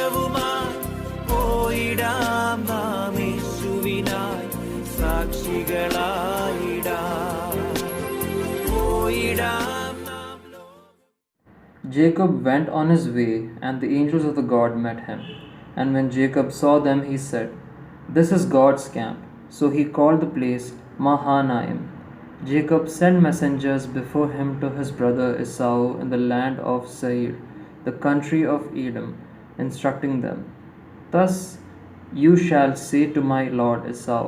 ജയവുമായി പോയിടാം നാം യേശുവിനായി സാക്ഷികളായിടാം പോയിടാം നാം Jacob went on his way, and the angels of the God met him. And when Jacob saw them, he said, "This is God's camp." So he called the place Mahanaim. Jacob sent messengers before him to his brother Esau in the land of Seir, the country of Edom, instructing them, "Thus you shall say to my lord Esau,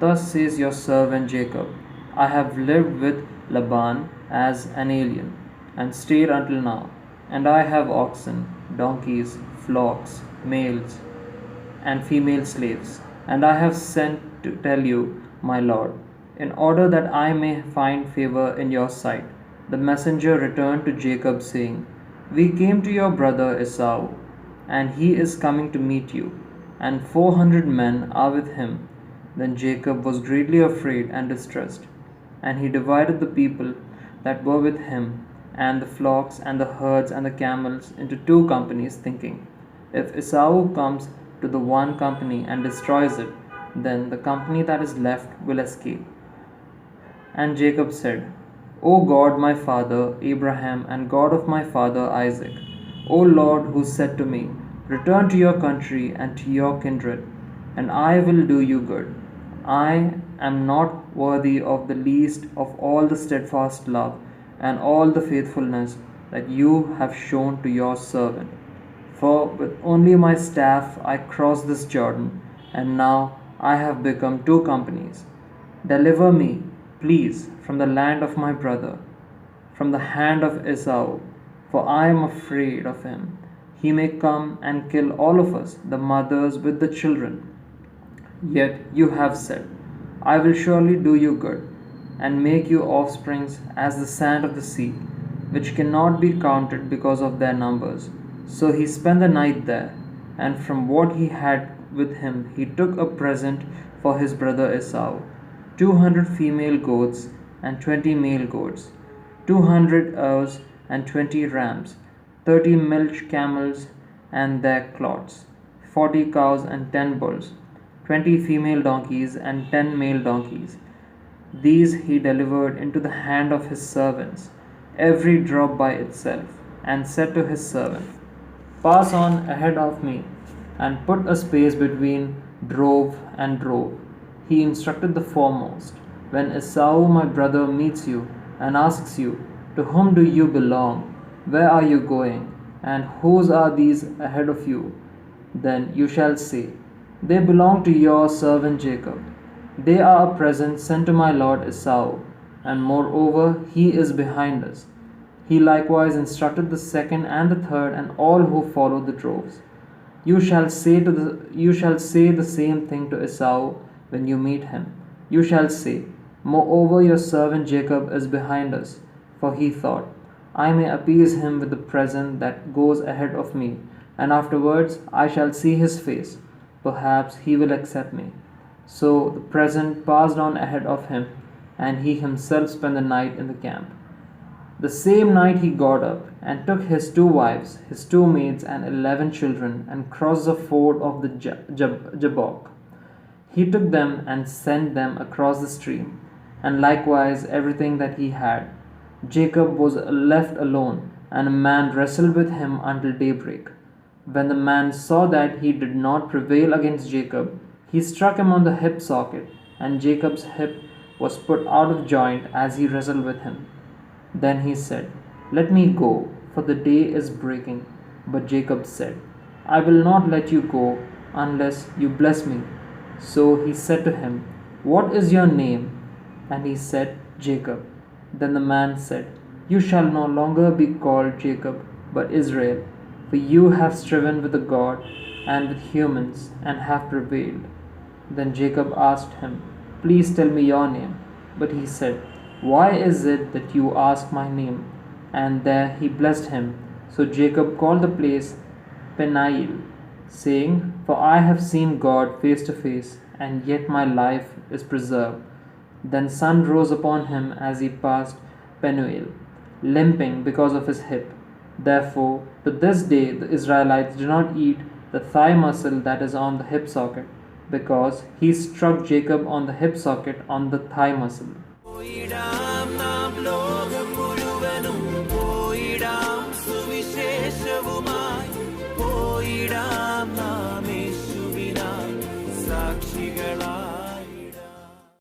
Thus says your servant Jacob, I have lived with Laban as an alien, and stayed until now, and I have oxen, donkeys, flocks, males, and female slaves, and I have sent to tell you, my lord, in order that I may find favor in your sight." The messenger returned to Jacob, saying, "We came to your brother Esau, and he is coming to meet you, and 400 men are with him." Then Jacob was greatly afraid and distressed, and he divided the people that were with him, and the flocks and the herds and the camels into 2 companies, thinking, "If Esau comes to the one company and destroys it, then the company that is left will escape." And Jacob said, "O God, my father Abraham, and God of my father Isaac, O Lord, who said to me, Return to your country and to your kindred, and I will do you good. I am not worthy of the least of all the steadfast love and all the faithfulness that you have shown to your servant. For with only my staff I crossed this Jordan, and now I have become 2 companies. Deliver me, please, from the land of my brother, from the hand of Esau, for I am afraid of him. He may come and kill all of us, the mothers with the children. Yet you have said, I will surely do you good, and make you offsprings as the sand of the sea, which cannot be counted because of their numbers." So he spent the night there, and from what he had with him he took a present for his brother Esau, 200 female goats and 20 male goats, 200 ewes and 20 rams, 30 milch camels and their clots, 40 cows and 10 bulls, 20 female donkeys and 10 male donkeys. These he delivered into the hand of his servants, every drop by itself, and said to his servant, "Pass on ahead of me, and put a space between drove and drove." He instructed the foremost, "When Esau my brother meets you and asks you, To whom do you belong? Where are you going? And whose are these ahead of you? Then you shall say, They belong to your servant Jacob. They are a present sent to my lord Esau, and moreover he is behind us." He likewise instructed the second and the third and all who followed the droves. You shall say the same thing to Esau when you meet him. You shall say, "Moreover your servant Jacob is behind us, for he thought, I may appease him with the present that goes ahead of me, and afterwards I shall see his face. Perhaps he will accept me." So the present passed on ahead of him, and he himself spent the night in the camp. The same night he got up, and took his 2 wives, his 2 maids, and 11 children, and crossed the ford of the Jabbok. He took them and sent them across the stream, and likewise everything that he had. Jacob was left alone, and a man wrestled with him until daybreak. When the man saw that he did not prevail against Jacob, he struck him on the hip socket, and Jacob's hip was put out of joint as he wrestled with him. Then he said, "Let me go, for the day is breaking." But Jacob said, "I will not let you go unless you bless me." So he said to him, "What is your name?" And he said, "Jacob." Then the man said, "You shall no longer be called Jacob, but Israel, for you have striven with the God and with humans, and have prevailed." Then Jacob asked him, "Please tell me your name." But he said, "Why is it that you ask my name?" And there he blessed him. So Jacob called the place Peniel, saying, "For I have seen God face to face, and yet my life is preserved." Then sun rose upon him as he passed Penuel, limping because of his hip. Therefore, to this day the Israelites do not eat the thigh muscle that is on the hip socket, because he struck Jacob on the hip socket on the thigh muscle. പോയിടാം നാം ലോകം മുഴുവനും പോയിടാം സുവിശേഷവുമായി പോയിടാം